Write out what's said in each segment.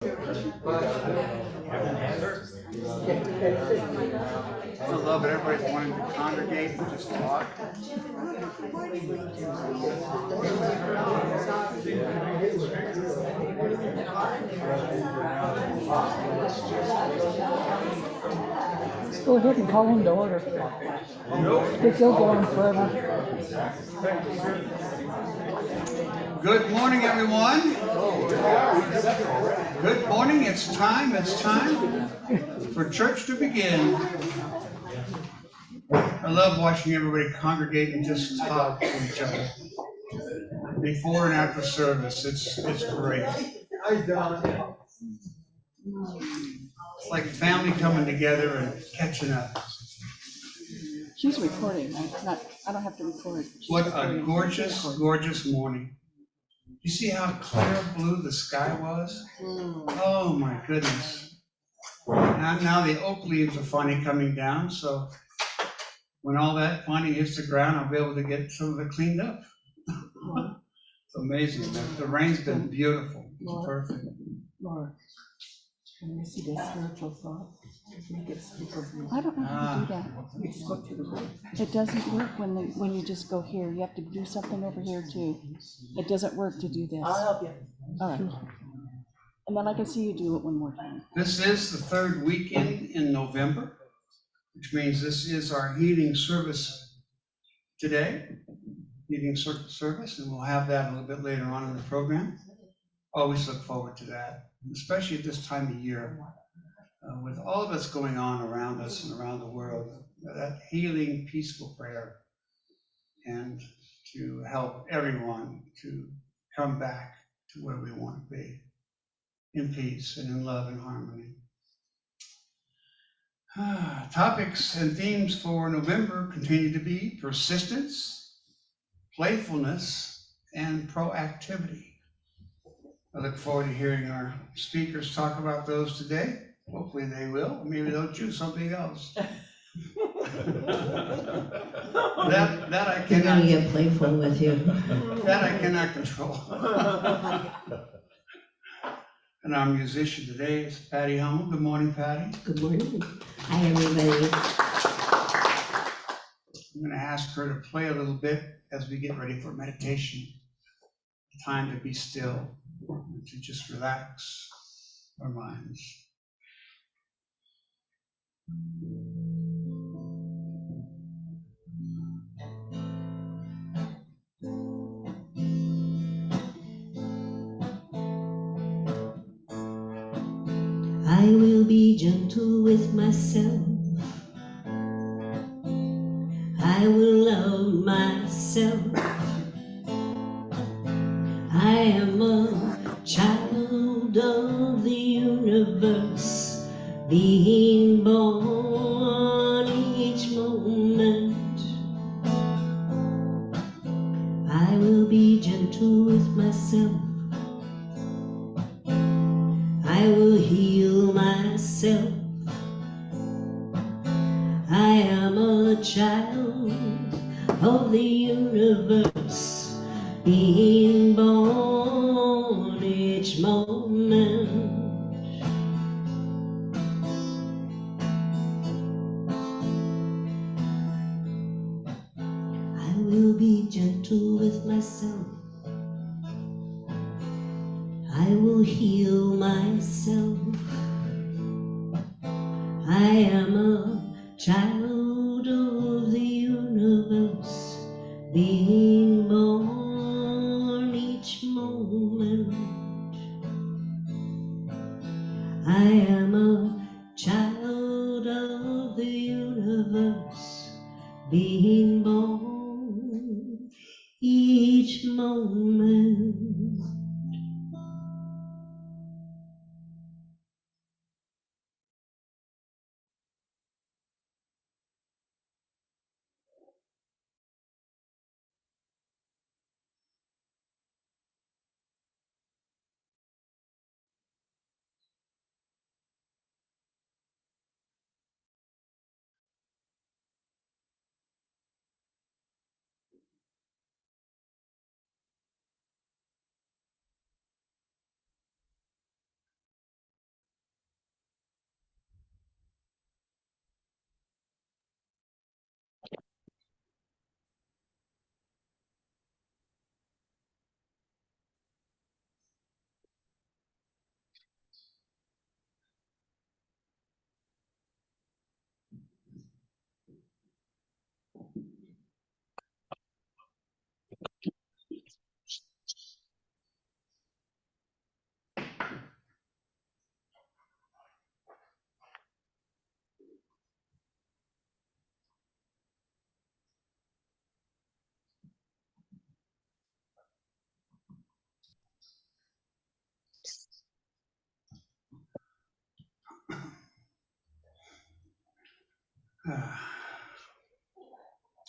I love it. Everybody's wanting to congregate and just talk. Let's go ahead and call him to order. Because he'll go on forever. Good morning, everyone. Good morning. It's time for church to begin. I love watching everybody congregate and just talk to each other before and after service. It's great. It's like family coming together and catching up. She's recording. I don't have to record. What a gorgeous morning. You see how clear blue the sky was? Oh my goodness. And now the oak leaves are finally coming down, so when all that finally hits the ground, I'll be able to get some of it cleaned up. It's amazing. The rain's been beautiful. It's perfect. Laura, can Missy do spiritual thought? I don't know how to do that. It doesn't work when you just go here. You have to do something over here too. It doesn't work to do this. I'll help you. All right. And then I can see you do it one more time. This is the third weekend in November, which means this is our healing service today, healing service, and we'll have that a little bit later on in the program. Always look forward to that, especially at this time of year, with all of us going on around us and around the world, that healing, peaceful prayer, and to help everyone to come back to where we want to be, in peace and in love and harmony. Topics and themes for November continue to be persistence, playfulness, and proactivity. I look forward to hearing our speakers talk about those today. Hopefully they will. Maybe they'll choose something else. that I cannot. I'm gonna get playful with you. That I cannot control. And our musician today is Patti Hummel. Good morning, Patti. Good morning. Hi, everybody. I'm going to ask her to play a little bit as we get ready for meditation. Time to be still, to just relax our minds. I will be gentle with myself. I will love myself. I am a child of the universe, being born each moment. I will be gentle with myself. I will heal myself. I am a child of the universe, being born each moment. I will be gentle with myself. I will heal myself. I am a child of the universe, being born each moment. I am a child of the universe, being born each moment.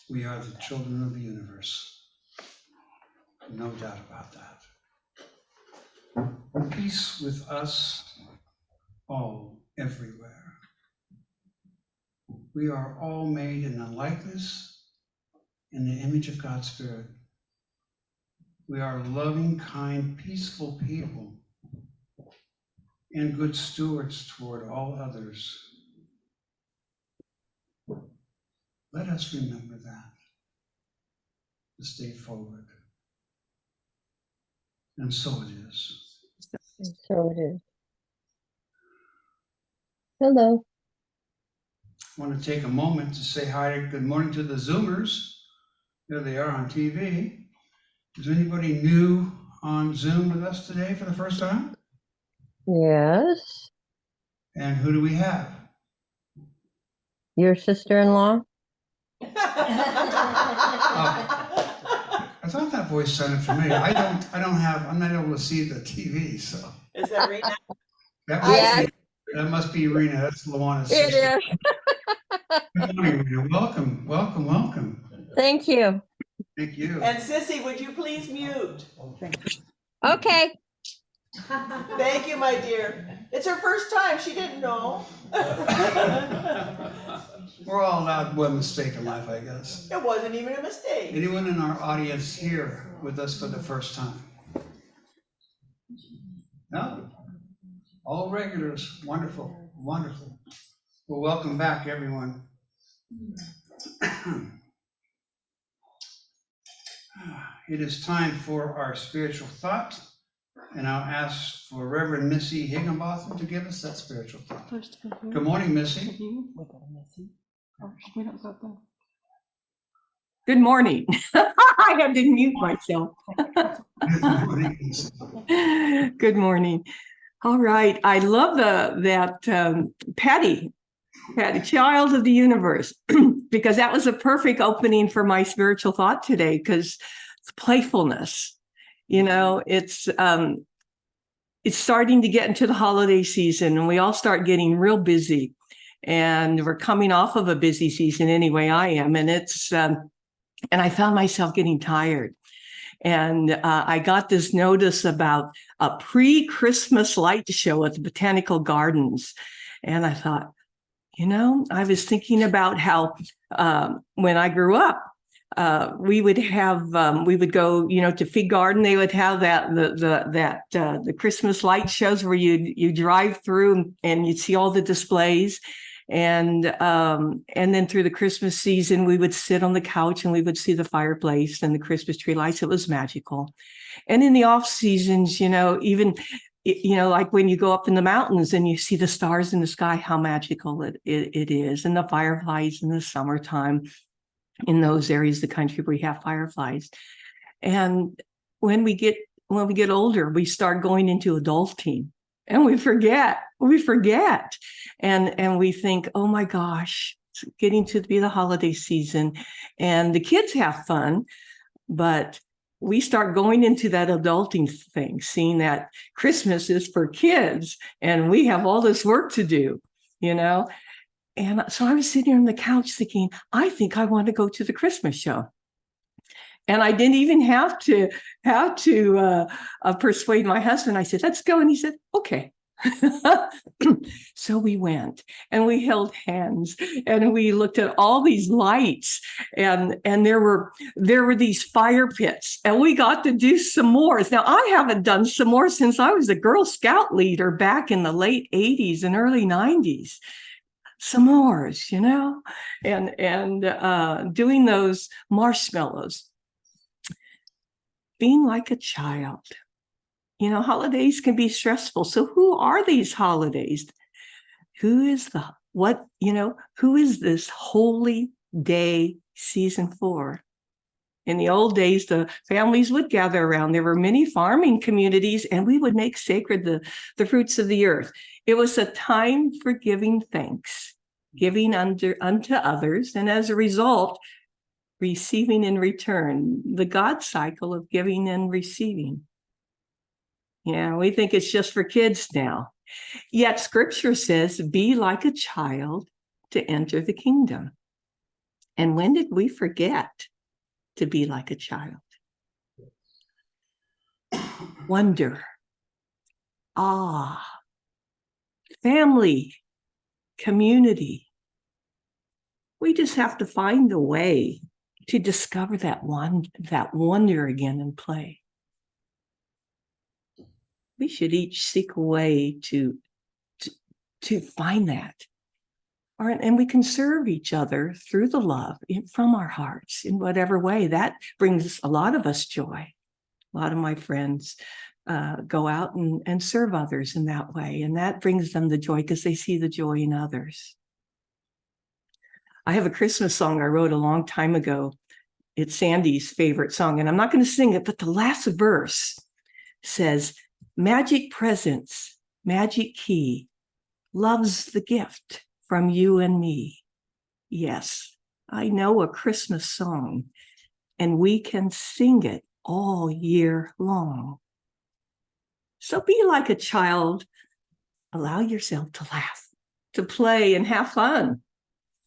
We are the children of the universe. No doubt about that. Peace with us all, everywhere. We are all made in the likeness and the image of God's Spirit. We are loving, kind, peaceful people and good stewards toward all others. Let us remember that to stay forward. And so it is. And so it is. Hello. I want to take a moment to say hi, good morning to the Zoomers. There they are on TV. Is anybody new on Zoom with us today for the first time? Yes. And who do we have? Your sister-in-law? I thought that voice sounded familiar. I'm not able to see the TV, so. Is that Rena? That must be Rena. That's Lujuana's It sister. is. Good morning, Rena. Welcome, welcome, welcome. Thank you. Thank you. And Sissy, would you please mute? Okay. Thank you, my dear. It's her first time. She didn't know. We're all allowed one mistake in life, I guess. It wasn't even a mistake. Anyone in our audience here with us for the first time? No? All regulars. Wonderful, wonderful. Well, welcome back, everyone. It is time for our spiritual thought, and I'll ask for Reverend Missy Higginbotham to give us that spiritual thought. First, go here. Good morning, Missy. We got a Missy. Oh, we don't go there. Good morning. I had to mute myself. Good morning, Missy. Good morning. All right. I love that Patti, child of the universe, because that was a perfect opening for my spiritual thought today, because it's playfulness. You know, it's starting to get into the holiday season, and we all start getting real busy. And we're coming off of a busy season anyway, I am. And it's and I found myself getting tired. And I got this notice about a pre-Christmas light show at the Botanical Gardens. And I thought, you know, I was thinking about how when I grew up, we would go, you know, to Fig Garden. They would have the Christmas light shows where you drive through and you'd see all the displays. And then through the Christmas season, we would sit on the couch and we would see the fireplace and the Christmas tree lights. It was magical. And in the off seasons, you know, even, you know, like when you go up in the mountains and you see the stars in the sky, how magical it is. And the fireflies in the summertime in those areas of the country where we have fireflies. And when we get older, we start going into adulting. And we forget, and we think, oh my gosh, it's getting to be the holiday season and the kids have fun, but we start going into that adulting thing, seeing that Christmas is for kids and we have all this work to do, you know? And so I was sitting on the couch thinking, I think I want to go to the Christmas show. And I didn't even have to persuade my husband. I said, let's go. And he said, okay. So we went and we held hands and we looked at all these lights and there were these fire pits and we got to do s'mores. Now I haven't done s'mores since I was a Girl Scout leader back in the late 80s and early 90s. S'mores, you know, and doing those marshmallows. Being like a child. You know, holidays can be stressful. So who are these holidays? Who is this holy day season for? In the old days, the families would gather around. There were many farming communities and we would make sacred the fruits of the earth. It was a time for giving thanks, giving unto others. And as a result, receiving in return, the God cycle of giving and receiving. Yeah, we think it's just for kids now. Yet scripture says, be like a child to enter the kingdom. And when did we forget to be like a child? Wonder, awe, family, community. We just have to find a way to discover that wonder again and play. We should each seek a way to find that. And we can serve each other through the love from our hearts in whatever way. That brings a lot of us joy. A lot of my friends go out and serve others in that way. And that brings them the joy because they see the joy in others. I have a Christmas song I wrote a long time ago. It's Sandy's favorite song, and I'm not going to sing it, but the last verse says, magic presence, magic key, love's the gift from you and me. Yes, I know a Christmas song, and we can sing it all year long. So be like a child. Allow yourself to laugh, to play, and have fun,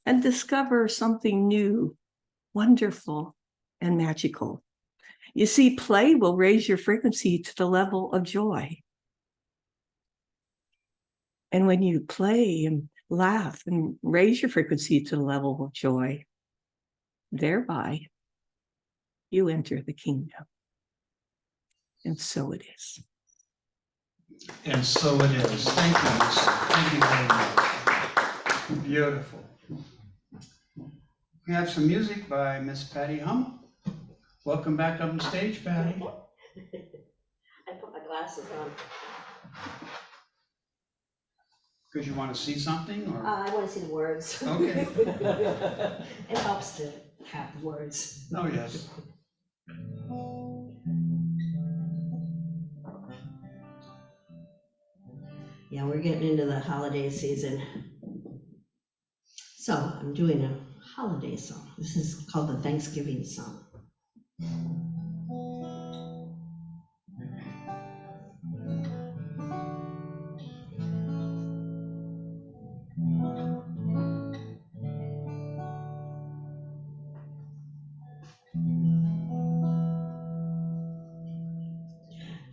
and discover something new, wonderful, and magical. You see, play will raise your frequency to the level of joy. And when you play and laugh and raise your frequency to the level of joy, thereby you enter the kingdom. And so it is. And so it is. Thank you, Missy. Thank you very much. Beautiful. We have some music by Miss Patti Hummel. Welcome back up on stage, Patti. I put my glasses on. Because you want to see something, or? I want to see the words. Okay. It helps to have the words. Oh, yes. Yeah, we're getting into the holiday season. So I'm doing a holiday song. This is called the Thanksgiving song.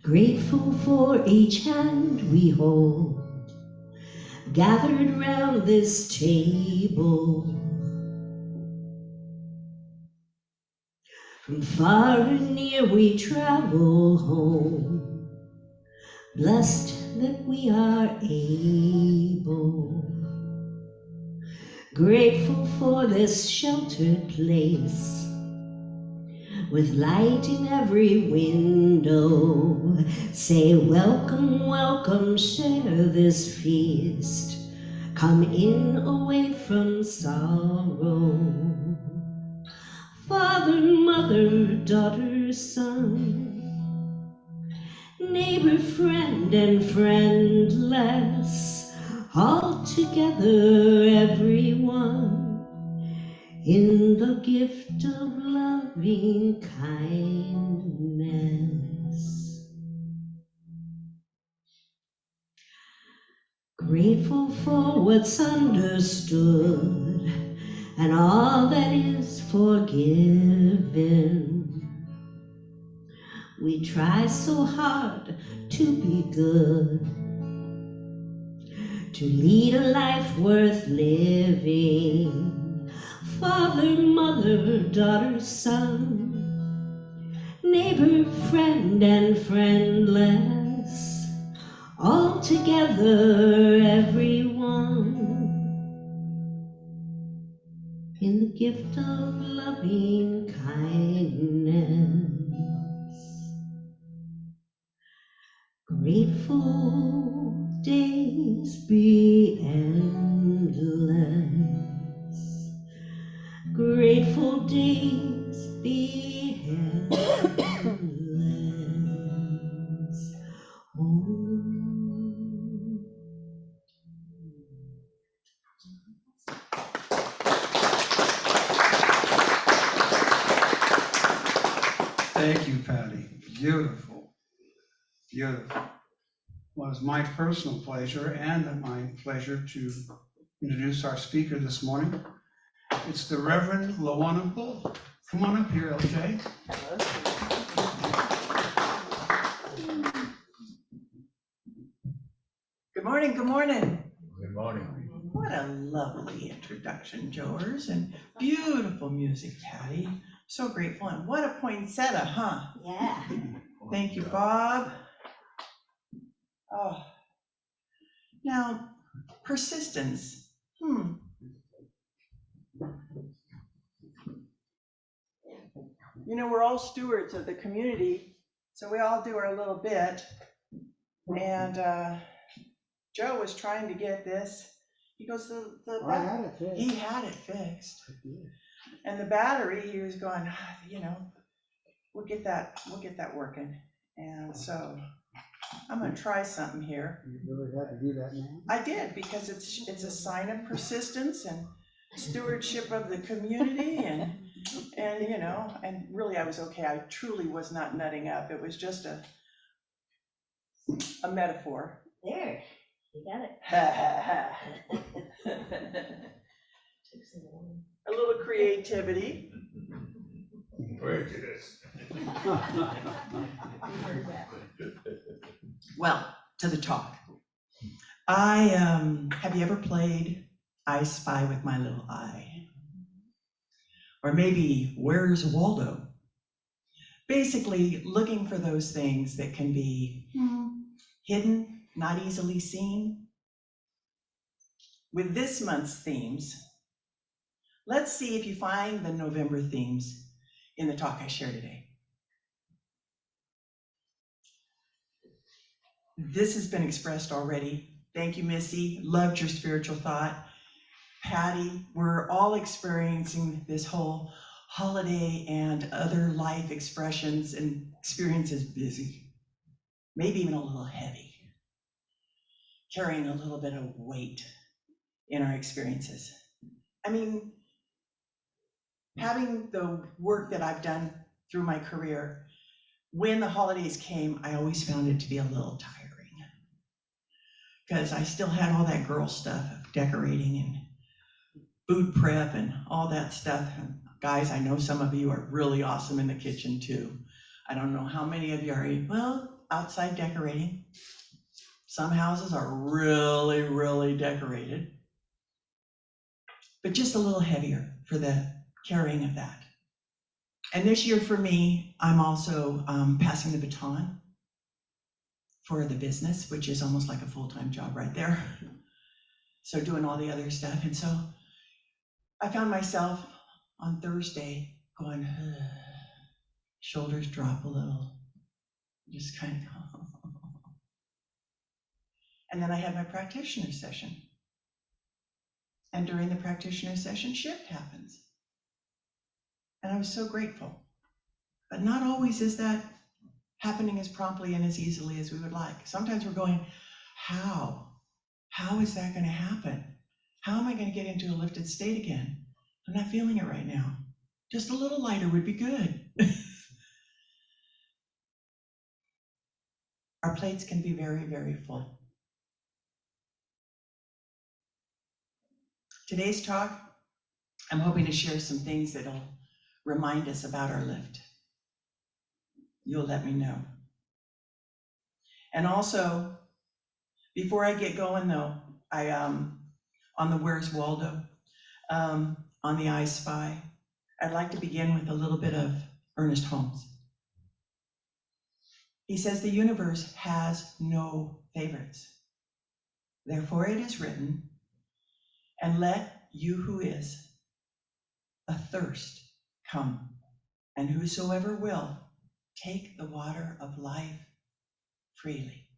Grateful for each hand we hold, gathered round this table. From far and near we travel home, blessed that we are able. Grateful for this sheltered place, with light in every window. Say welcome, welcome, share this feast. Come in away from sorrow. Father, mother, daughter, son, neighbor, friend, and friendless, all together, everyone, in the gift of loving kindness. Grateful for what's understood and all that is forgiven. We try so hard to be good, to lead a life worth living. Father, mother, daughter, son, neighbor, friend, and friendless, all together, everyone, in the gift of loving kindness. Grateful days be endless. Grateful days be endless. Oh. Thank you, Patti. Beautiful. Beautiful. Well, it's my personal pleasure and my pleasure to introduce our speaker this morning. It's the Reverend Lujuana Bull. Come on up here, LJ. Good morning, good morning. Good morning. What a lovely introduction, Joers, and beautiful music, Patti. So grateful, and what a poinsettia, huh? Yeah. Thank you, Bob. Oh. Now, persistence. You know, we're all stewards of the community, so we all do our little bit. And Joe was trying to get this. He goes, I had it fixed. he had it fixed. I did. And the battery, he was going, we'll get that working. And so I'm gonna try something here. You really had to do that now? I did, because it's a sign of persistence and stewardship of the community and really I was okay. I truly was not nutting up. It was just a metaphor. There, you got it. A little creativity. Prejudice. Well, to the talk. Have you ever played I Spy with My Little Eye? Or maybe Where's Waldo? Basically looking for those things that can be hidden, not easily seen. With this month's themes, let's see if you find the November themes in the talk I share today. This has been expressed already. Thank you, Missy. Loved your spiritual thought. Patti, we're all experiencing this whole holiday and other life expressions and experiences busy, maybe even a little heavy, carrying a little bit of weight in our experiences. I mean, having the work that I've done through my career, when the holidays came, I always found it to be a little tiring because I still had all that girl stuff of decorating and food prep and all that stuff. And guys, I know some of you are really awesome in the kitchen too. I don't know how many of you are, outside decorating. Some houses are really, really decorated, but just a little heavier for the carrying of that. And this year for me, I'm also passing the baton for the business, which is almost like a full-time job right there. So doing all the other stuff. And so I found myself on Thursday going, shoulders drop a little, just kind of. And then I had my practitioner session. And during the practitioner session, shift happens. And I was so grateful. But not always is that happening as promptly and as easily as we would like. Sometimes we're going, how? How is that going to happen? How am I going to get into a lifted state again? I'm not feeling it right now. Just a little lighter would be good. Our plates can be very, very full. Today's talk, I'm hoping to share some things that'll remind us about our lift. You'll let me know. And also, before I get going though, I on the Where's Waldo, on the I Spy, I'd like to begin with a little bit of Ernest Holmes. He says the universe has no favorites. Therefore it is written, and let you who is athirst come, and whosoever will take the water of life freely.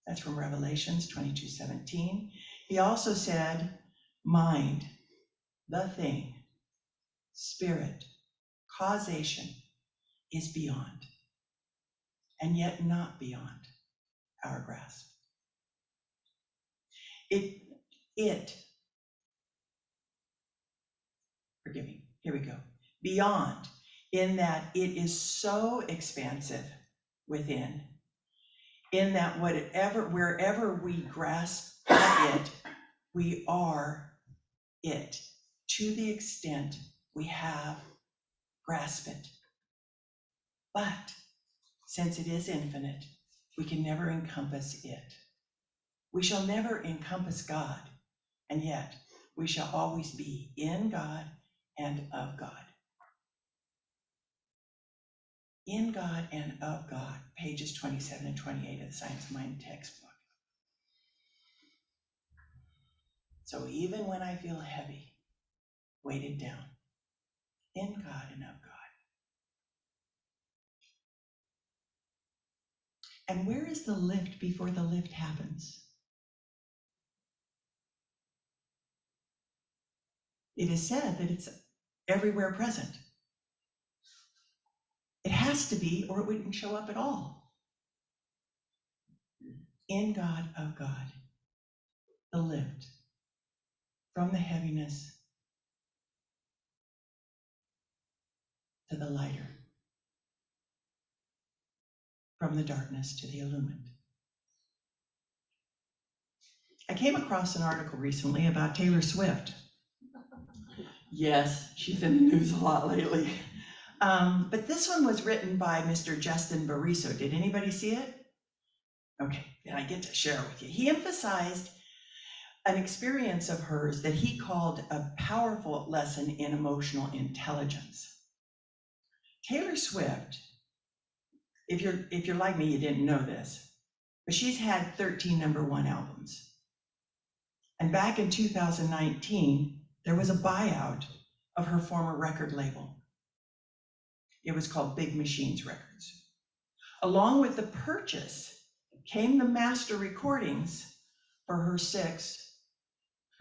That's from Revelations 22:17. He also said, mind, the thing, spirit, causation is beyond, and yet not beyond our grasp. Forgive me, here we go. Beyond, in that it is so expansive within, in that wherever we grasp at it, we are it to the extent we have grasped it. But since it is infinite, we can never encompass it. We shall never encompass God, and yet we shall always be in God and of God. In God and of God, pages 27 and 28 of the Science of Mind textbook. So even when I feel heavy, weighted down, in God and of God. And where is the lift before the lift happens? It is said that it's everywhere present. It has to be, or it wouldn't show up at all. In God, of God, the lift from the heaviness to the lighter, from the darkness to the illumined. I came across an article recently about Taylor Swift. Yes, she's in the news a lot lately. But this one was written by Mr. Justin Bariso. Did anybody see it? Okay, then I get to share with you. He emphasized an experience of hers that he called a powerful lesson in emotional intelligence. Taylor Swift, if you're like me, you didn't know this, but she's had 13 #1 albums. And back in 2019, there was a buyout of her former record label. It was called Big Machines Records. Along with the purchase came the master recordings for her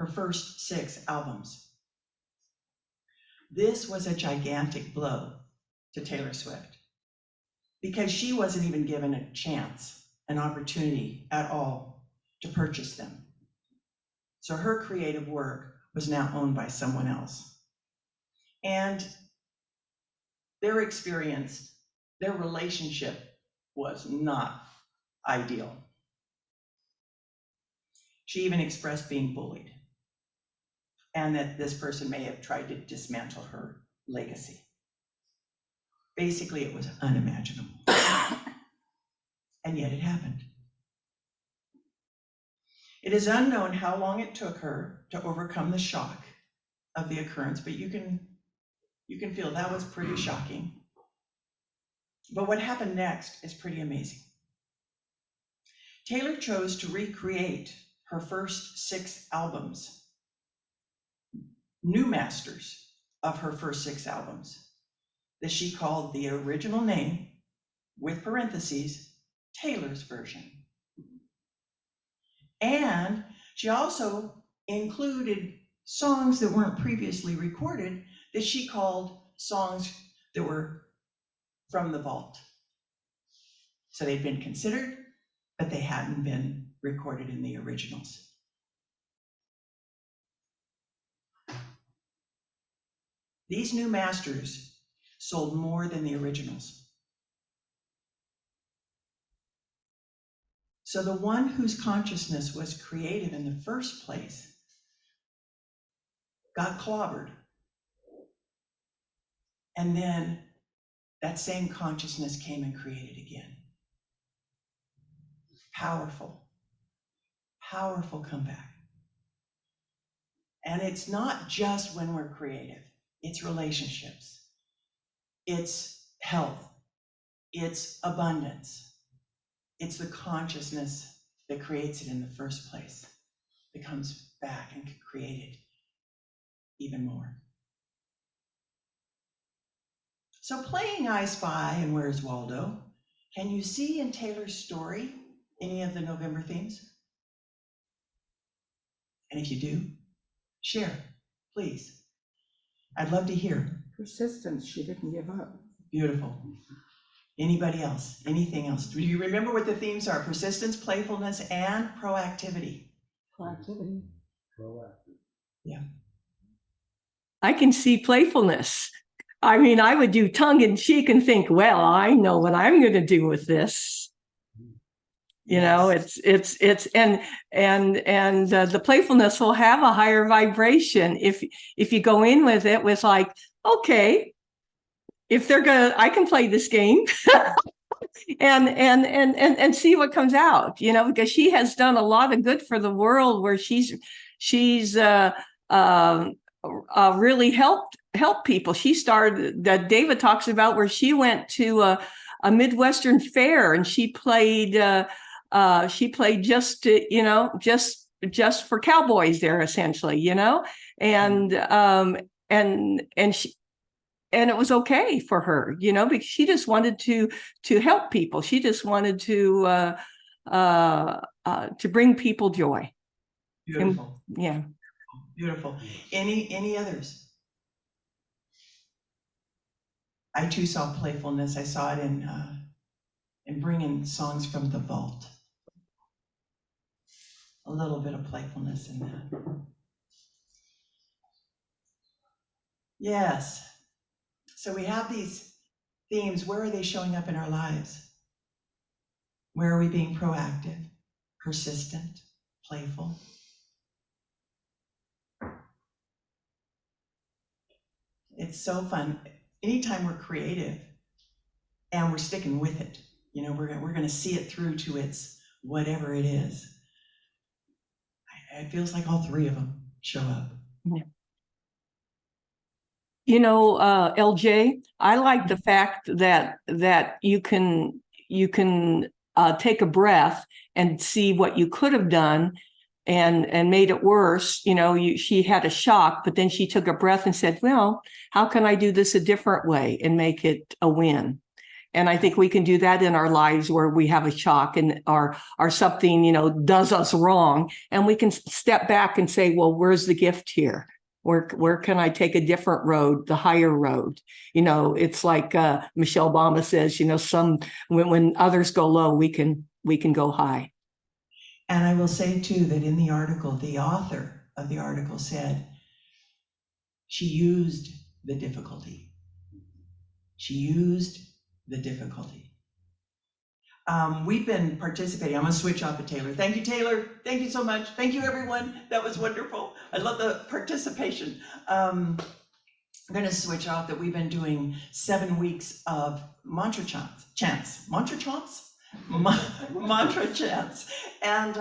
first 6 albums. This was a gigantic blow to Taylor Swift because she wasn't even given a chance, an opportunity at all to purchase them. So her creative work was now owned by someone else. And their relationship was not ideal. She even expressed being bullied, and that this person may have tried to dismantle her legacy. Basically, it was unimaginable. And yet it happened. It is unknown how long it took her to overcome the shock of the occurrence, but you can feel that was pretty shocking. But what happened next is pretty amazing. Taylor chose to recreate her first 6 albums, new masters of her first 6 albums, that she called the original name, with parentheses, Taylor's version. And she also included songs that weren't previously recorded that she called songs that were from the vault. So they'd been considered, but they hadn't been recorded in the originals. These new masters sold more than the originals. So the one whose consciousness was creative in the first place got clobbered. And then that same consciousness came and created again. Powerful, powerful comeback. And it's not just when we're creative, it's relationships, it's health, it's abundance. It's the consciousness that creates it in the first place that comes back and can create it even more. So playing I Spy and Where's Waldo, can you see in Taylor's story any of the November themes? And if you do, share, please. I'd love to hear. Persistence, she didn't give up. Beautiful. Anybody else? Anything else? Do you remember what the themes are? Persistence, playfulness, and proactivity. Proactivity. Yeah. I can see playfulness. I mean, I would do tongue in cheek and think, well, I know what I'm going to do with this. You know, it's and the playfulness will have a higher vibration if you go in with it with like, okay, if they're gonna, I can play this game and see what comes out, you know, because she has done a lot of good for the world where she's really helped people. She started that David talks about where she went to a Midwestern fair and she played just to, you know, just for cowboys there essentially, you know, and she, and it was okay for her, you know, because she just wanted to help people. She just wanted to bring people joy. Beautiful. And, yeah. Beautiful. Any others? I too saw playfulness. I saw it in bringing songs from the vault. A little bit of playfulness in that. Yes. So we have these themes. Where are they showing up in our lives? Where are we being proactive, persistent, playful? It's so fun. Anytime we're creative and we're sticking with it, you know, we're going to see it through to its whatever it is. It feels like all three of them show up. Yeah. You know, LJ, I like the fact that you can take a breath and see what you could have done and made it worse. You know, she had a shock, but then she took a breath and said, well, how can I do this a different way and make it a win? And I think we can do that in our lives where we have a shock and or something, you know, does us wrong. And we can step back and say, well, where's the gift here? Where can I take a different road, the higher road? You know, it's like Michelle Obama says, you know, when others go low, we can go high. And I will say too that in the article, the author of the article said she used the difficulty. She used the difficulty. We've been participating. I'm going to switch off to Taylor. Thank you, Taylor. Thank you so much. Thank you, everyone. That was wonderful. I love the participation. I'm going to switch off that we've been doing 7 weeks of mantra chants. Mantra chants? Mantra chants. And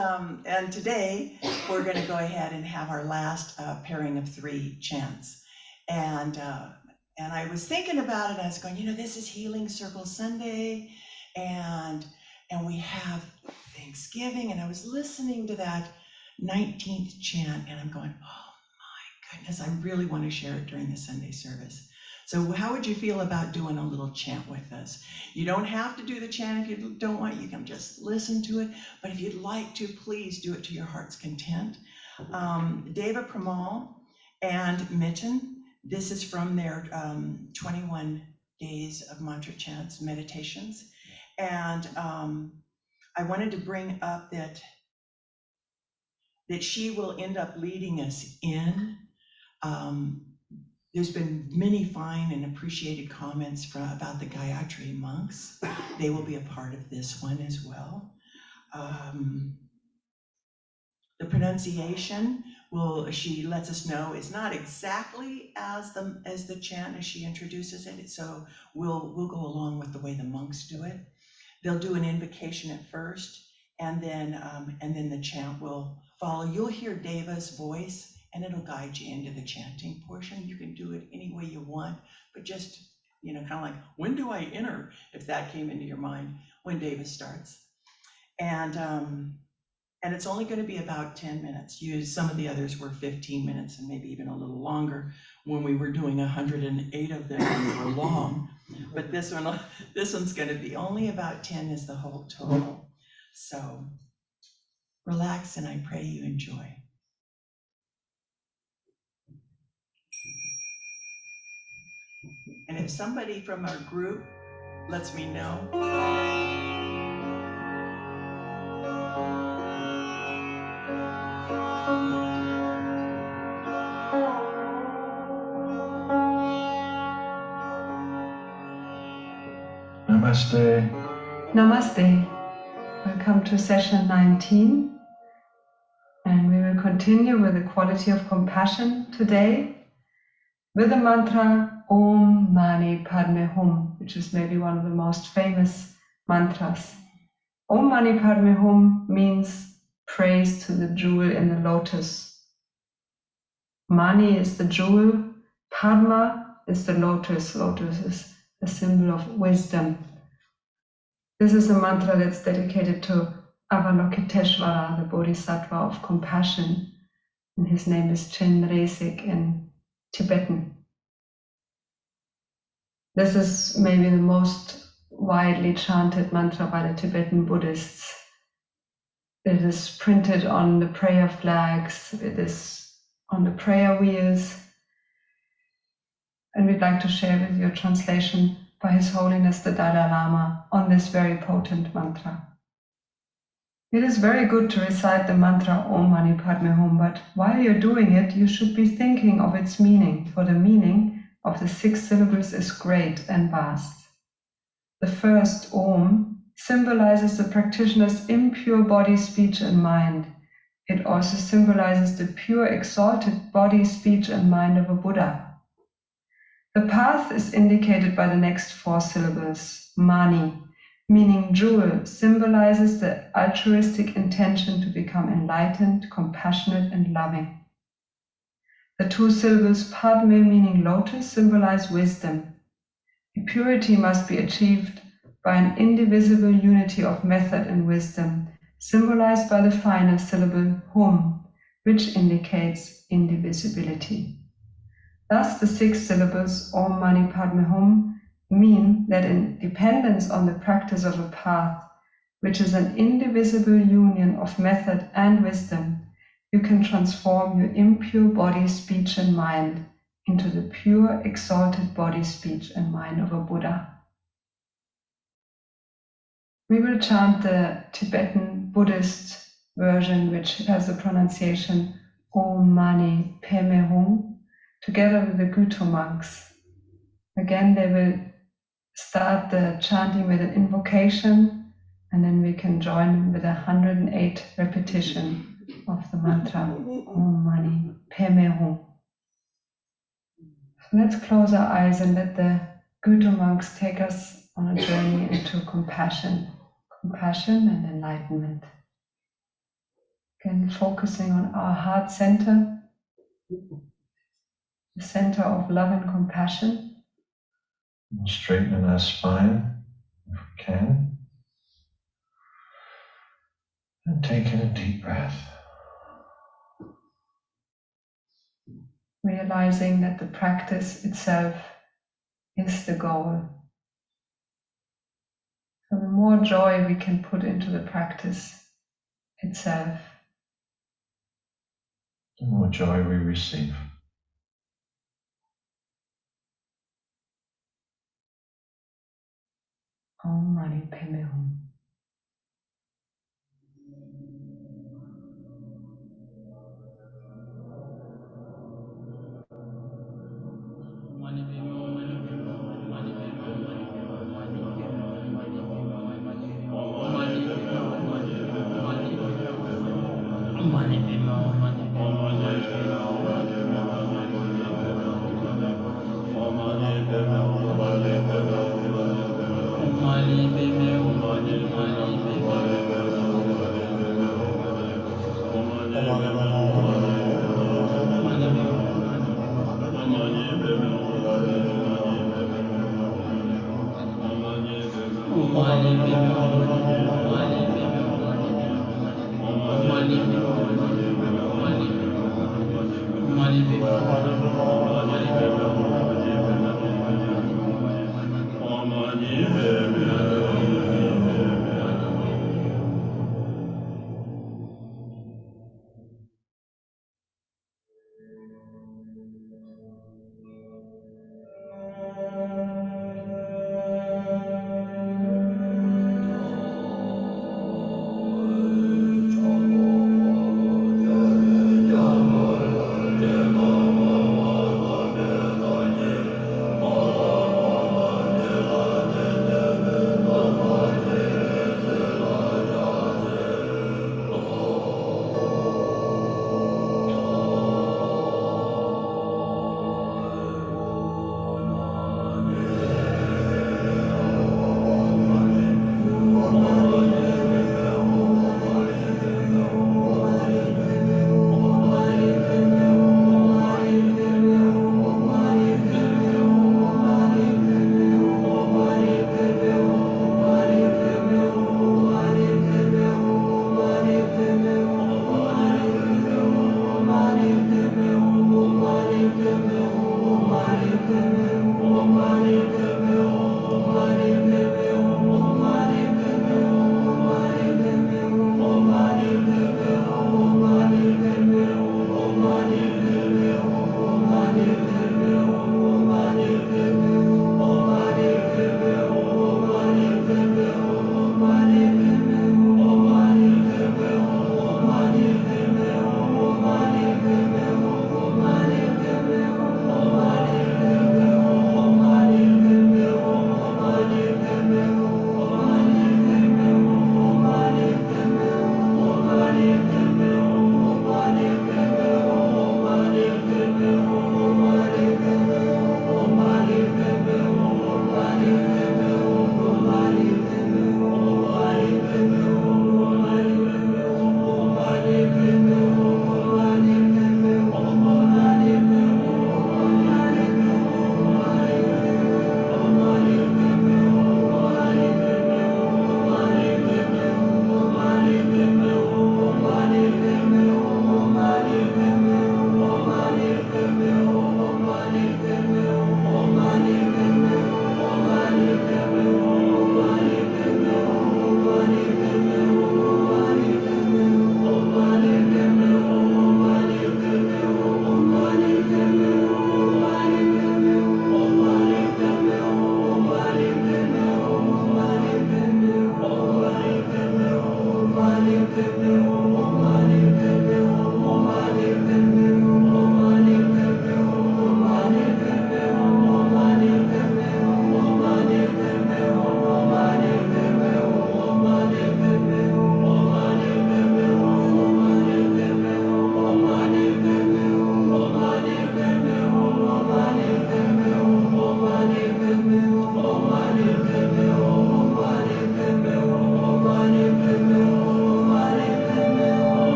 today we're going to go ahead and have our last pairing of 3 chants. And I was thinking about it. I was going, you know, this is Healing Circle Sunday, and we have Thanksgiving. And I was listening to that 19th chant, and I'm going, oh my goodness, I really want to share it during the Sunday service. So how would you feel about doing a little chant with us? You don't have to do the chant if you don't want. You can just listen to it. But if you'd like to, please do it to your heart's content. Deva Pramal and Mitten. This is from their 21 days of mantra chants, meditations. And I wanted to bring up that she will end up leading us in. There's been many fine and appreciated comments about the Gayatri monks. They will be a part of this one as well. The pronunciation, she lets us know, is not exactly as the chant as she introduces it. So we'll go along with the way the monks do it. They'll do an invocation at first, and then the chant will follow. You'll hear Deva's voice, and it'll guide you into the chanting portion. You can do it any way you want, but just, you know, kind of like, when do I enter? If that came into your mind, when Deva starts. And it's only going to be about 10 minutes. Some of the others were 15 minutes and maybe even a little longer when we were doing 108 of them and they were long. But this one's going to be only about 10 is the whole total. So relax, and I pray you enjoy. And if somebody from our group lets me know. Namaste. Namaste. welcome to session 19. And we will continue with the quality of compassion today with the mantra Om Mani Padme Hum, which is maybe one of the most famous mantras. Om Mani Padme Hum means praise to the jewel in the lotus. Mani is the jewel, Padma is the lotus. Lotus is the symbol of wisdom. This is a mantra that's dedicated to Avalokiteshvara, the Bodhisattva of compassion, and his name is Chenresik in Tibetan. This is maybe the most widely chanted mantra by the Tibetan Buddhists. It is printed on the prayer flags, it is on the prayer wheels, and we'd like to share with you a translation by His Holiness the Dalai Lama on this very potent mantra. It is very good to recite the mantra Om Mani Padme Hum, but while you're doing it, you should be thinking of its meaning, for the meaning of the 6 syllables is great and vast. The first Om symbolizes the practitioner's impure body, speech, and mind. It also symbolizes the pure, exalted body, speech, and mind of a Buddha. The path is indicated by the next 4 syllables. Mani, meaning jewel, symbolizes the altruistic intention to become enlightened, compassionate, and loving. The 2 syllables Padme, meaning lotus, symbolize wisdom. Purity must be achieved by an indivisible unity of method and wisdom, symbolized by the final syllable Hum, which indicates indivisibility. Thus, the 6 syllables Om Mani Padme Hum mean that in dependence on the practice of a path, which is an indivisible union of method and wisdom, you can transform your impure body, speech, and mind into the pure, exalted body, speech, and mind of a Buddha. We will chant the Tibetan Buddhist version, which has the pronunciation Om Mani Padme Hum, together with the Guto monks. Again, they will start the chanting with an invocation, and then we can join with 108 repetition of the mantra Om Mani Padme Hum. So let's close our eyes and let the Guto monks take us on a journey into compassion and enlightenment. Again, focusing on our heart center, the center of love and compassion. Straightening our spine if we can. And taking a deep breath. Realizing that the practice itself is the goal. So the more joy we can put into the practice itself, the more joy we receive. Om Mani Padme Hum.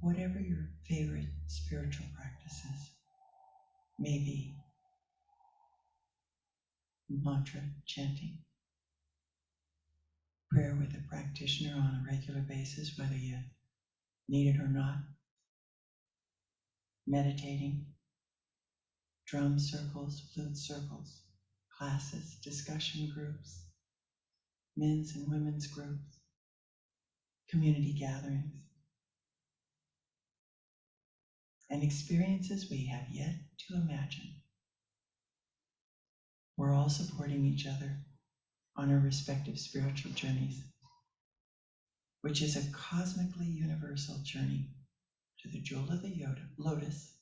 Whatever your favorite spiritual practices may be, mantra chanting, prayer with a practitioner on a regular basis, whether you need it or not, meditating, drum circles, flute circles, classes, discussion groups, men's and women's groups, community gatherings, and experiences we have yet to imagine. We're all supporting each other on our respective spiritual journeys, which is a cosmically universal journey to the jewel of the lotus,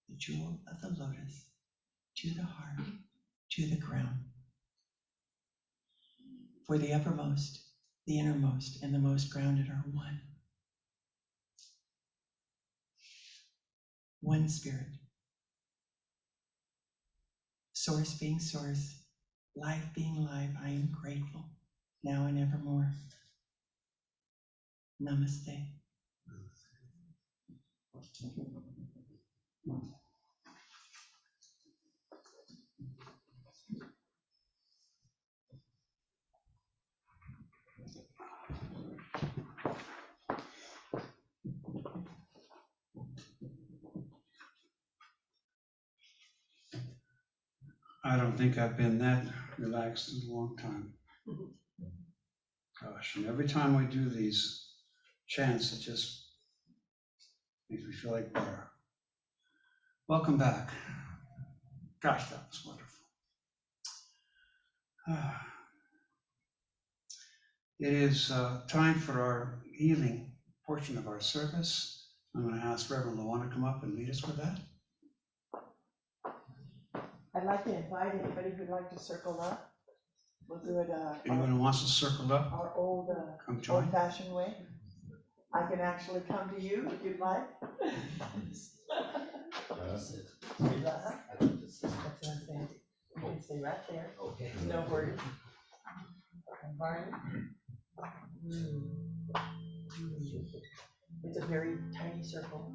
the jewel of the lotus, to the heart, to the crown. For the uppermost, the innermost, and the most grounded are one. One spirit. Source being source, life being life, I am grateful, now and evermore. Namaste. I don't think I've been that relaxed in a long time. Gosh, and every time we do these chants, it just makes me feel like butter. Welcome back. Gosh, that was wonderful. It is time for our healing portion of our service. I'm going to ask Rev Lujuana to come up and lead us with that. I'd like to invite anybody who'd like to circle up. We'll do it Anyone who wants to circle up, our old come join. old-fashioned way. I can actually come to you if you'd like. That's what I'm saying. You can stay right there. Okay. No worries. Barney. It's a very tiny circle.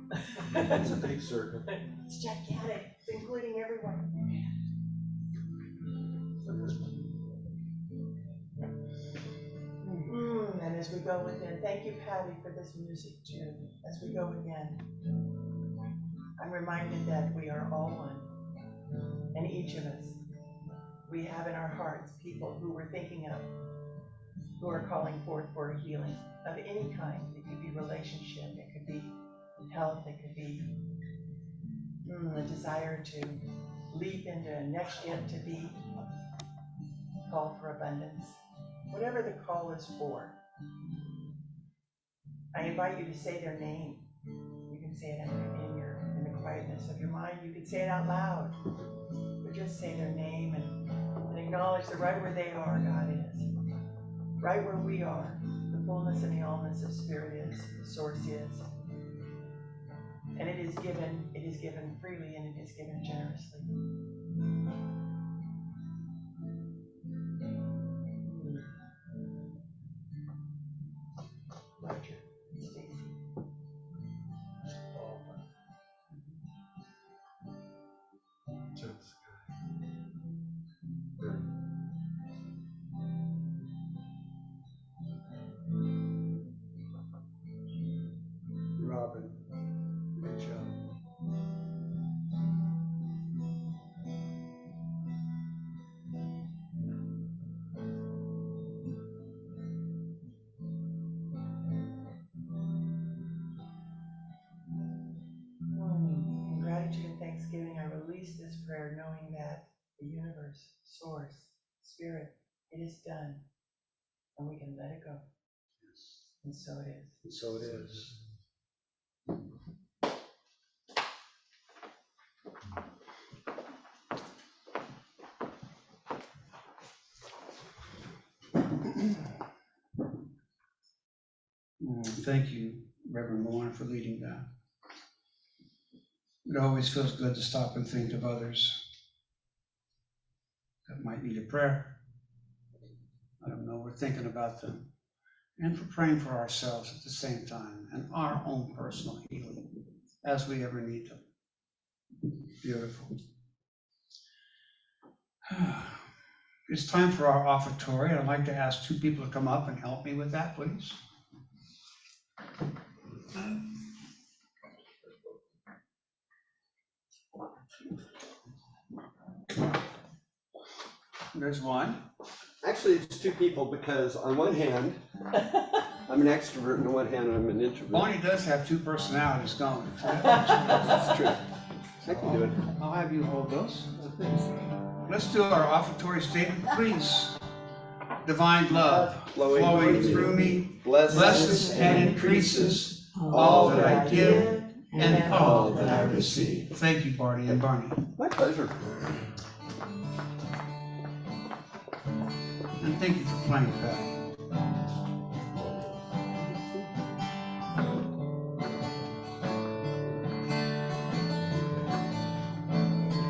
It's a big circle. It's gigantic. It's including everyone. And as we go within, thank you, Patti, for this music too. As we go within, I'm reminded that we are all one, and each of us, we have in our hearts people who we're thinking of, who are calling forth for a healing of any kind. It could be relationship, it could be health, it could be a desire to leap into next yet to be, call for abundance, whatever the call is for. I invite you to say their name. You can say it in the quietness of your mind. You can say it out loud, but just say their name and acknowledge that right where they are, God is. Right where we are, the fullness and the allness of Spirit is, the source is. And it is given freely, and it is given generously. Roger, Stacy. Robin, good job. release this prayer knowing that the universe, source, spirit, it is done. And we can let it go. And so it is. And so it is. Thank you, Reverend Lujuana, for leading that. It always feels good to stop and think of others that might need a prayer. I don't know, we're thinking about them. And for praying for ourselves at the same time and our own personal healing as we ever need them. Beautiful. It's time for our offertory. I'd like to ask two people to come up and help me with that, please. There's one. Actually, it's two people because on one hand, I'm an extrovert, and on one hand, I'm an introvert. Bonnie does have two personalities going. That's true. I can do it. I'll have you hold those. Let's do our offertory statement, please. Divine love flowing through me, blesses and increases all that I give and all that I receive. Thank you, Barney and Barney. My pleasure. And thank you for playing, Patti.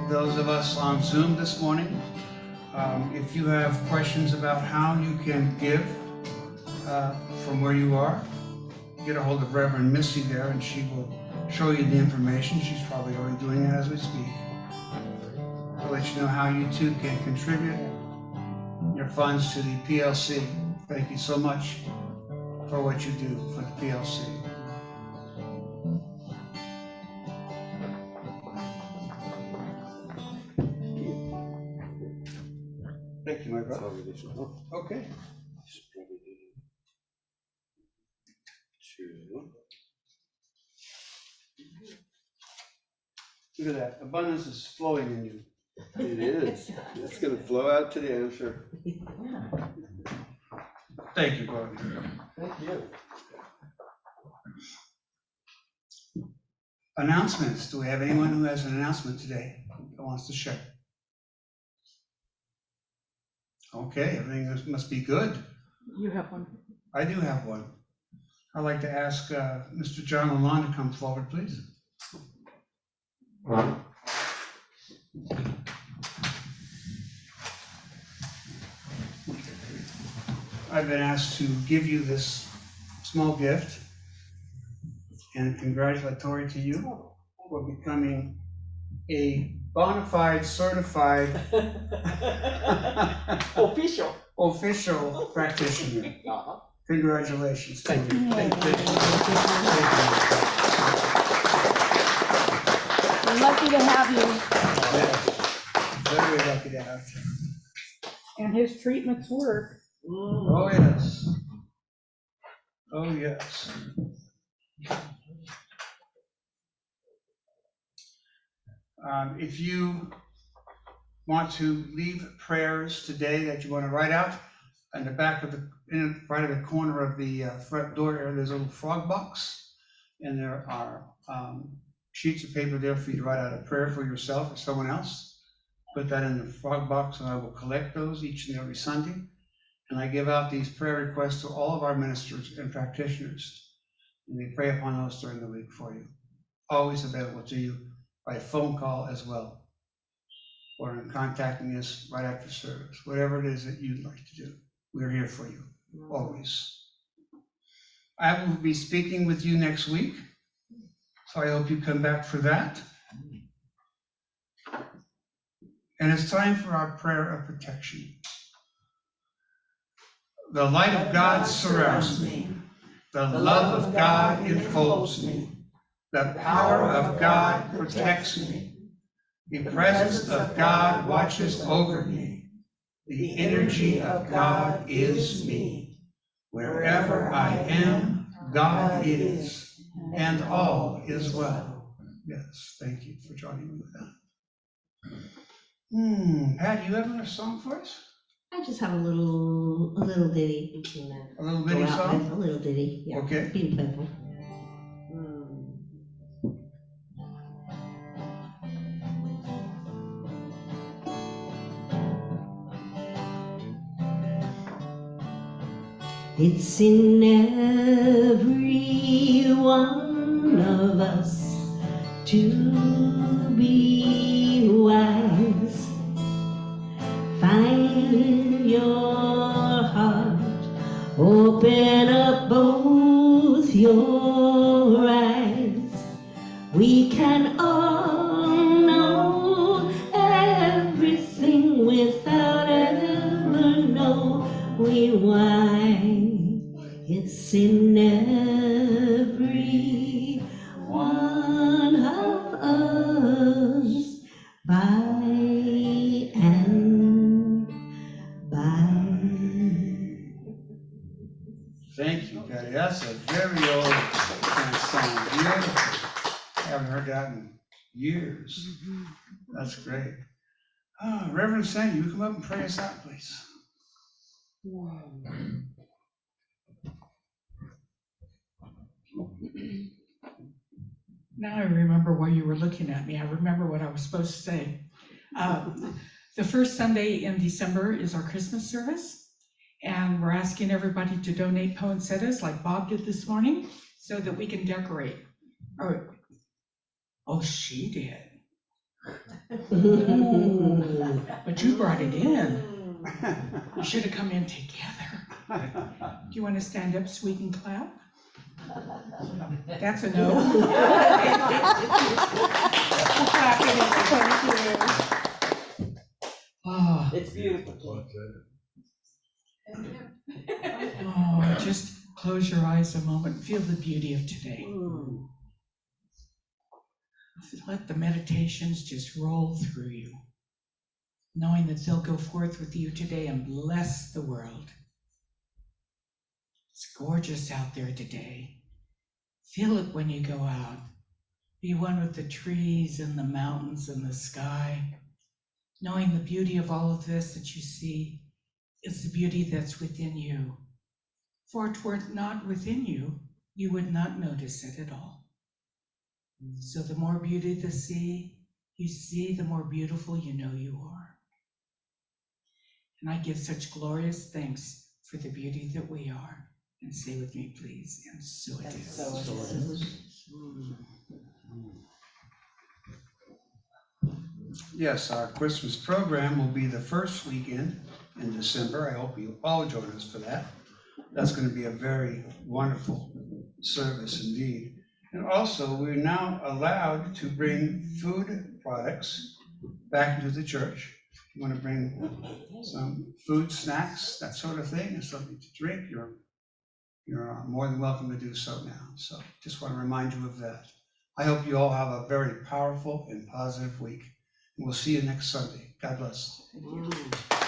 Those of us on Zoom this morning, if you have questions about how you can give from where you are, get a hold of Reverend Missy there and she will show you the information. She's probably already doing it as we speak. I'll let you know how you too can contribute your funds to the PLC. Thank you so much for what you do for the PLC. Thank you, my brother. Okay. Look at that. Abundance is flowing in you. It is. It's going to flow out today, I'm sure. Thank you, Barney. Thank you. Announcements. Do we have anyone who has an announcement today that wants to share? Okay, everything must be good. You have one. I do have one. I'd like to ask Mr. John Lalonde to come forward, please. I've been asked to give you this small gift and congratulatory to you for becoming a bona fide, certified official practitioner. Congratulations. Thank you. Thank you. We're lucky to have you. Very lucky to have you. And his treatments work. Oh, yes. Oh, yes. If you want to leave prayers today that you want to write out, in the back of the, right of the corner of the front door area, there's a little frog box, and there are sheets of paper there for you to write out a prayer for yourself or someone else. Put that in the frog box, and I will collect those each and every Sunday. And I give out these prayer requests to all of our ministers and practitioners, and they pray upon those during the week for you. Always available to you by phone call as well, or in contacting us right after service. Whatever it is that you'd like to do, we're here for you, always. I will be speaking with you next week, so I hope you come back for that. And it's time for our prayer of protection. The light of God surrounds me. The love of God enfolds me. The power of God protects me. The presence of God watches over me. The energy of God is me. Wherever I am, God is, and all is well. Yes, thank you for joining me with that. Pat, you having a song for us? I just have a little ditty we can A little go bitty out song? with. A little ditty, yeah. Okay. Being playful. It's in every one of us to be wise. Find your heart, open up both your eyes. We can all know everything without ever knowing why. It's in every one of us, by and by. Thank you, Patty. That's a very old kind of song. Beautiful. I haven't heard that in years. That's great. Reverend Sandy, you come up and pray us out, please. Now I remember why you were looking at me. I remember what I was supposed to say. The first Sunday in December is our Christmas service, and we're asking everybody to donate poinsettias like Bob did this morning so that we can decorate. Oh, she did. Ooh, but you brought it in. We should have come in together. Do you want to stand up so we can clap? That's a no. Oh, It's beautiful. oh, just close your eyes a moment. Feel the beauty of today. Let the meditations just roll through you, knowing that they'll go forth with you today and bless the world. It's gorgeous out there today. Feel it when you go out. Be one with the trees and the mountains and the sky, knowing the beauty of all of this that you see is the beauty that's within you. For if it were not within you, you would not notice it at all. So the more beauty you see, the more beautiful you know you are. And I give such glorious thanks for the beauty that we are. And say with me, please, and so it is. So it is. Yes, our Christmas program will be the first weekend in December. I hope you all join us for that. That's going to be a very wonderful service indeed. And also, we're now allowed to bring food products back into the church. If you want to bring some food, snacks, that sort of thing, and something to drink, you're more than welcome to do so now. So just want to remind you of that. I hope you all have a very powerful and positive week. And we'll see you next Sunday. God bless. Thank you.